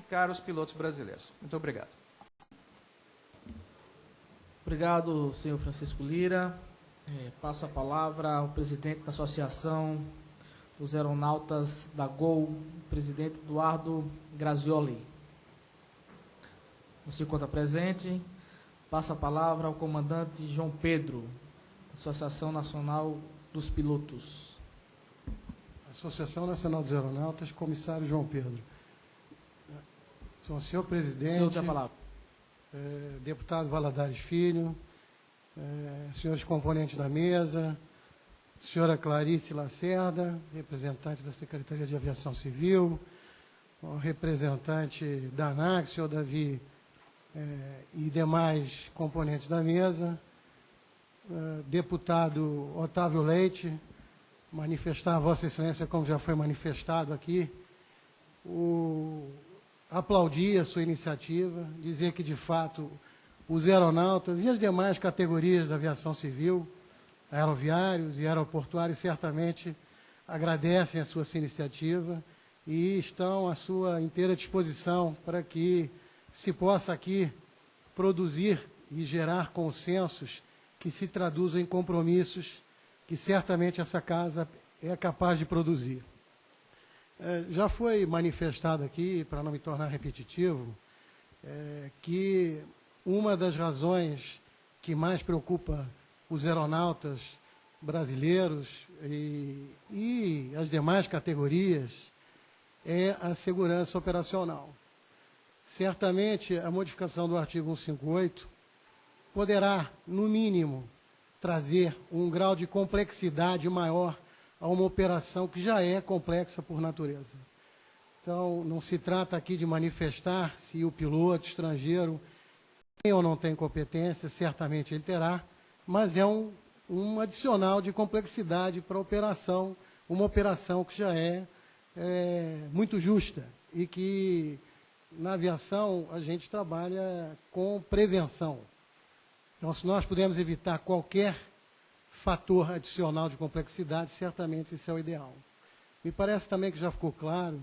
qualificar os pilotos brasileiros. Muito obrigado. Obrigado, senhor Francisco Lira. Passo a palavra ao presidente da Associação dos Aeronautas da Gol, o presidente Eduardo Grazioli. Não se encontra presente. Passo a palavra ao comandante João Pedro, Associação Nacional dos Pilotos. Associação Nacional dos Aeronautas, comissário João Pedro. Senhor presidente, O senhor tem a palavra. Deputado Valadares Filho, senhores componentes da mesa, senhora Clarice Lacerda, representante da Secretaria de Aviação Civil, o representante da ANAC, senhor Davi, e demais componentes da mesa, deputado Otávio Leite, manifestar a Vossa Excelência, como já foi manifestado aqui, aplaudir a sua iniciativa, dizer que, de fato, os aeronautas e as demais categorias da aviação civil, aeroviários e aeroportuários, certamente agradecem a sua iniciativa e estão à sua inteira disposição para que se possa aqui produzir e gerar consensos que se traduzam em compromissos que certamente essa casa é capaz de produzir. Já foi manifestado aqui, para não me tornar repetitivo, que uma das razões que mais preocupa os aeronautas brasileiros e as demais categorias é a segurança operacional. Certamente, a modificação do artigo 158 poderá, no mínimo, trazer um grau de complexidade maior a uma operação que já é complexa por natureza. Então, não se trata aqui de manifestar se o piloto estrangeiro tem ou não tem competência, certamente ele terá, mas é um adicional de complexidade para a operação, uma operação que já é muito justa e que, na aviação, a gente trabalha com prevenção. Então, se nós pudermos evitar qualquer fator adicional de complexidade, certamente isso é o ideal. Me parece também que já ficou claro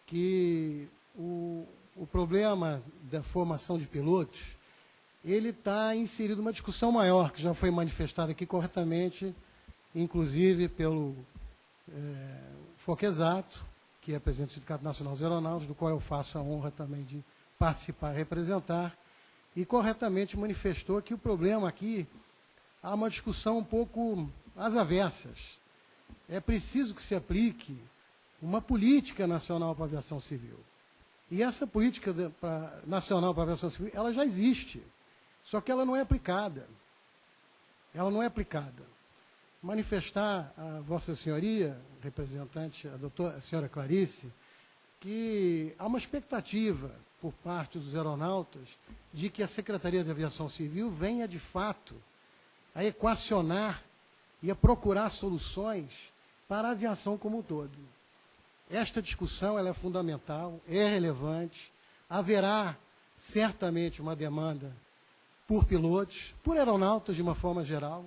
que o problema da formação de pilotos, ele está inserido numa discussão maior, que já foi manifestada aqui corretamente, inclusive pelo Foquesato, que é presidente do Sindicato Nacional dos Aeronautas, do qual eu faço a honra também de participar e representar, e corretamente manifestou que o problema aqui há uma discussão um pouco às avessas. É preciso que se aplique uma política nacional para a aviação civil. E essa política nacional para a aviação civil, ela já existe, só que ela não é aplicada. Ela não é aplicada. Manifestar a Vossa Senhoria, representante, a senhora Clarice, que há uma expectativa por parte dos aeronautas de que a Secretaria de Aviação Civil venha, de fato, a equacionar e a procurar soluções para a aviação como um todo. Esta discussão ela é fundamental, é relevante, haverá certamente uma demanda por pilotos, por aeronautas de uma forma geral,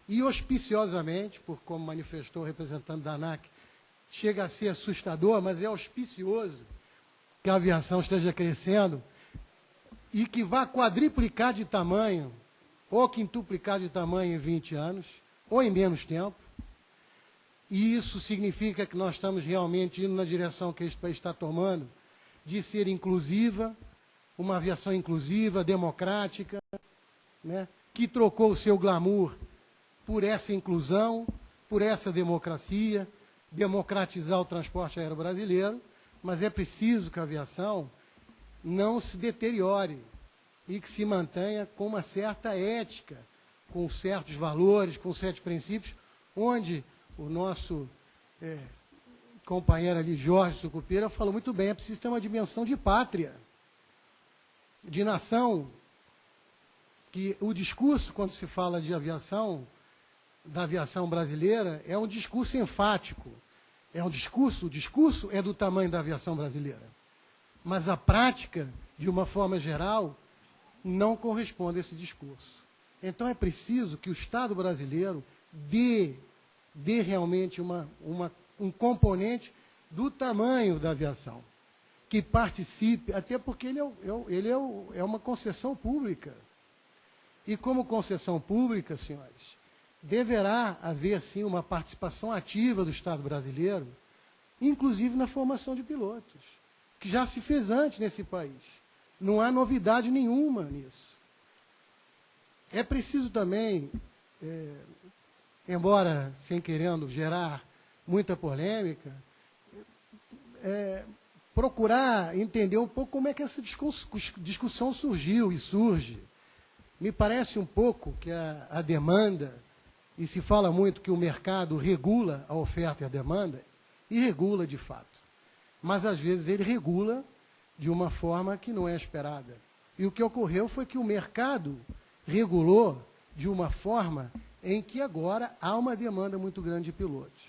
e auspiciosamente, por como manifestou o representante da ANAC, chega a ser assustador, mas é auspicioso que a aviação esteja crescendo e que vá quadriplicar de tamanho ou quintuplicar de tamanho em 20 anos, ou em menos tempo. E isso significa que nós estamos realmente indo na direção que este país está tomando, de ser inclusiva, uma aviação inclusiva, democrática, né, que trocou o seu glamour por essa inclusão, por essa democracia, democratizar o transporte aéreo brasileiro, mas é preciso que a aviação não se deteriore e que se mantenha com uma certa ética, com certos valores, com certos princípios, onde o nosso companheiro ali, Jorge Sucupira, falou muito bem, é preciso ter uma dimensão de pátria, de nação, que o discurso, quando se fala de aviação, da aviação brasileira, é um discurso enfático, o discurso é do tamanho da aviação brasileira, mas a prática, de uma forma geral, não corresponde a esse discurso. Então é preciso que o Estado brasileiro dê realmente um componente do tamanho da aviação. que participe, até porque ele é uma concessão pública. E como concessão pública, senhores, deverá haver, sim, uma participação ativa do Estado brasileiro, inclusive na formação de pilotos, que já se fez antes nesse país. Não há novidade nenhuma nisso. É preciso também, embora sem querendo gerar muita polêmica, procurar entender um pouco como é que essa discussão surgiu e surge. Me parece um pouco que a demanda, e se fala muito que o mercado regula a oferta e a demanda, e regula de fato. Mas, às vezes, ele regula de uma forma que não é esperada. E o que ocorreu foi que o mercado regulou de uma forma em que agora há uma demanda muito grande de pilotos.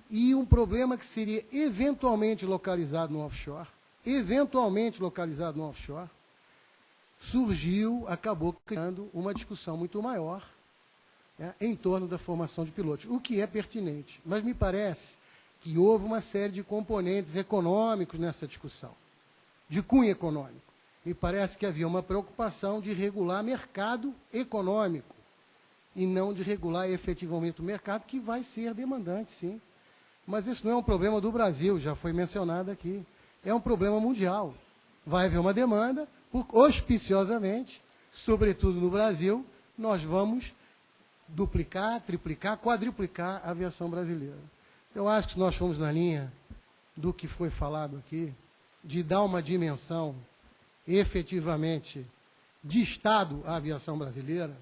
E um problema que seria eventualmente localizado no offshore, surgiu, acabou criando uma discussão muito maior, né, em torno da formação de pilotos, o que é pertinente. Mas me parece que houve uma série de componentes econômicos nessa discussão, de cunho econômico. Me parece que havia uma preocupação de regular mercado econômico e não de regular efetivamente o mercado, que vai ser demandante, sim. Mas isso não é um problema do Brasil, já foi mencionado aqui. É um problema mundial. Vai haver uma demanda, auspiciosamente, sobretudo no Brasil, nós vamos duplicar, triplicar, quadruplicar a aviação brasileira. Eu acho que se nós formos na linha do que foi falado aqui, de dar uma dimensão efetivamente de Estado à aviação brasileira,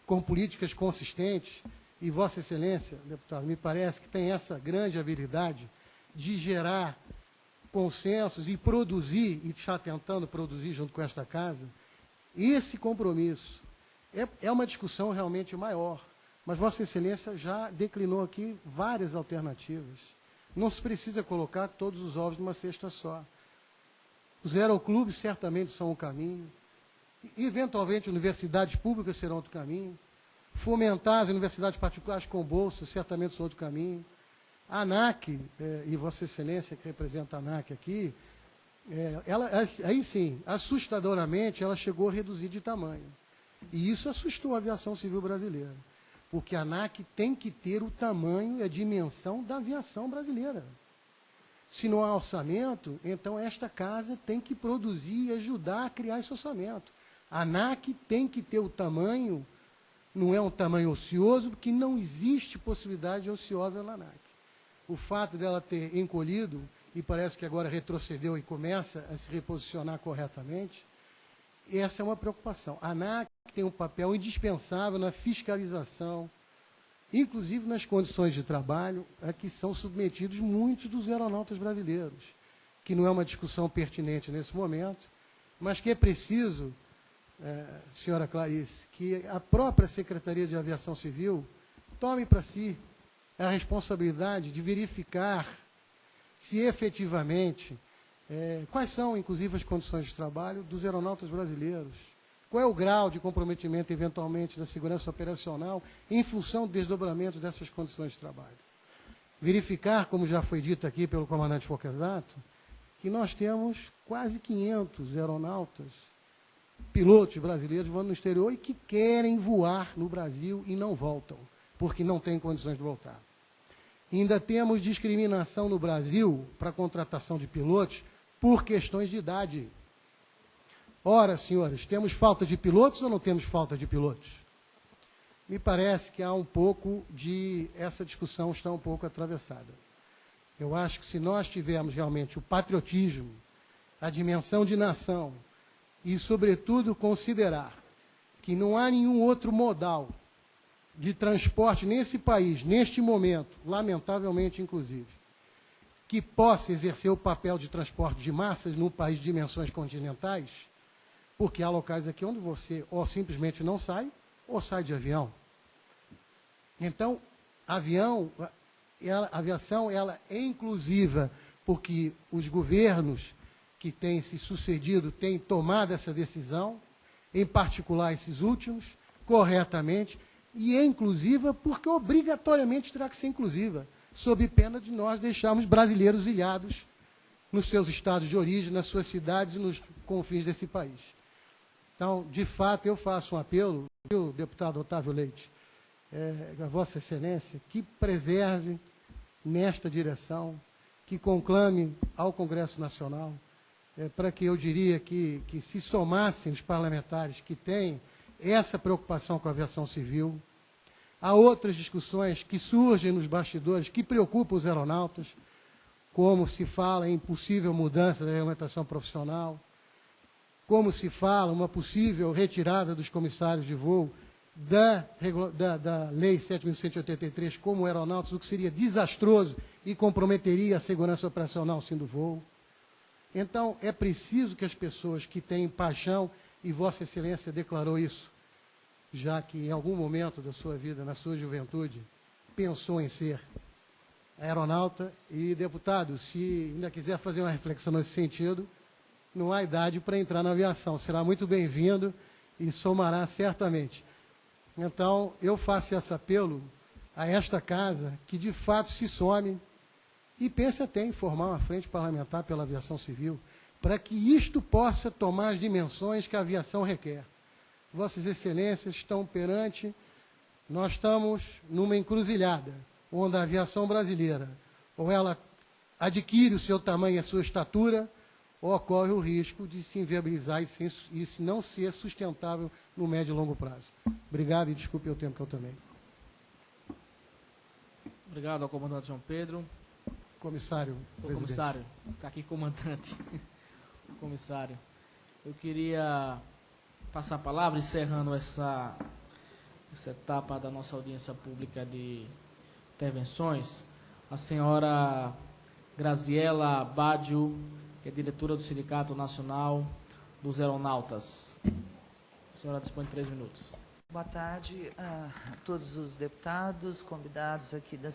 com políticas consistentes, e Vossa Excelência, deputado, me parece que tem essa grande habilidade de gerar consensos e produzir, e está tentando produzir junto com esta casa, esse compromisso. É uma discussão realmente maior, mas Vossa Excelência já declinou aqui várias alternativas. Não se precisa colocar todos os ovos numa cesta só. Os aeroclubes certamente são um caminho, eventualmente universidades públicas serão outro caminho, fomentar as universidades particulares com bolsa certamente são outro caminho. A ANAC, e Vossa Excelência que representa a ANAC aqui, aí sim, assustadoramente, ela chegou a reduzir de tamanho. E isso assustou a aviação civil brasileira, porque a ANAC tem que ter o tamanho e a dimensão da aviação brasileira. Se não há orçamento, então esta casa tem que produzir e ajudar a criar esse orçamento. A ANAC tem que ter o tamanho, não é um tamanho ocioso, porque não existe possibilidade ociosa na ANAC. O fato dela ter encolhido, e parece que agora retrocedeu e começa a se reposicionar corretamente, essa é uma preocupação. A ANAC tem um papel indispensável na fiscalização, inclusive nas condições de trabalho a que são submetidos muitos dos aeronautas brasileiros, que não é uma discussão pertinente nesse momento, mas que é preciso, senhora Clarice, que a própria Secretaria de Aviação Civil tome para si a responsabilidade de verificar se efetivamente, quais são, inclusive, as condições de trabalho dos aeronautas brasileiros. Qual é o grau de comprometimento, eventualmente, da segurança operacional em função do desdobramento dessas condições de trabalho. Verificar, como já foi dito aqui pelo comandante Focasato, que nós temos quase 500 aeronautas, pilotos brasileiros voando no exterior e que querem voar no Brasil e não voltam, porque não têm condições de voltar. Ainda temos discriminação no Brasil para a contratação de pilotos por questões de idade. Ora, senhores, temos falta de pilotos ou não temos falta de pilotos? Me parece que há um pouco de... essa discussão está um pouco atravessada. Eu acho que se nós tivermos realmente o patriotismo, a dimensão de nação e, sobretudo, considerar que não há nenhum outro modal de transporte nesse país, neste momento, lamentavelmente, inclusive, que possa exercer o papel de transporte de massas num país de dimensões continentais, porque há locais aqui onde você ou simplesmente não sai, ou sai de avião. Então, a aviação ela é inclusiva, porque os governos que têm se sucedido têm tomado essa decisão, em particular esses últimos, corretamente, e é inclusiva porque obrigatoriamente terá que ser inclusiva, sob pena de nós deixarmos brasileiros ilhados nos seus estados de origem, nas suas cidades e nos confins desse país. Então, de fato, eu faço um apelo, viu, deputado Otávio Leite, a Vossa Excelência, que preserve nesta direção, que conclame ao Congresso Nacional, para que eu diria que se somassem os parlamentares que têm essa preocupação com a aviação civil. Há outras discussões que surgem nos bastidores que preocupam os aeronautas, como se fala em possível mudança da regulamentação profissional, como se fala uma possível retirada dos comissários de voo da Lei 7.183 como aeronautas, o que seria desastroso e comprometeria a segurança operacional sim do voo. Então, é preciso que as pessoas que têm paixão, e Vossa Excelência declarou isso, já que em algum momento da sua vida, na sua juventude, pensou em ser aeronauta. E, deputado, se ainda quiser fazer uma reflexão nesse sentido, não há idade para entrar na aviação. Será muito bem-vindo e somará certamente. Então, eu faço esse apelo a esta casa que, de fato, se some e pense até em formar uma frente parlamentar pela aviação civil, para que isto possa tomar as dimensões que a aviação requer. Vossas Excelências estão perante, nós estamos numa encruzilhada, onde a aviação brasileira, ou ela adquire o seu tamanho e a sua estatura, ou ocorre o risco de se inviabilizar e isso não ser sustentável no médio e longo prazo. Obrigado e desculpe o tempo que eu tomei. Obrigado ao comandante João Pedro. Comissário. Comissário, está aqui comandante. Comissário, eu queria passar a palavra, encerrando essa etapa da nossa audiência pública de intervenções, a senhora Graziela Badio, que é diretora do Sindicato Nacional dos Aeronautas. A senhora dispõe de 3 minutos. Boa tarde a todos os deputados, convidados aqui dessa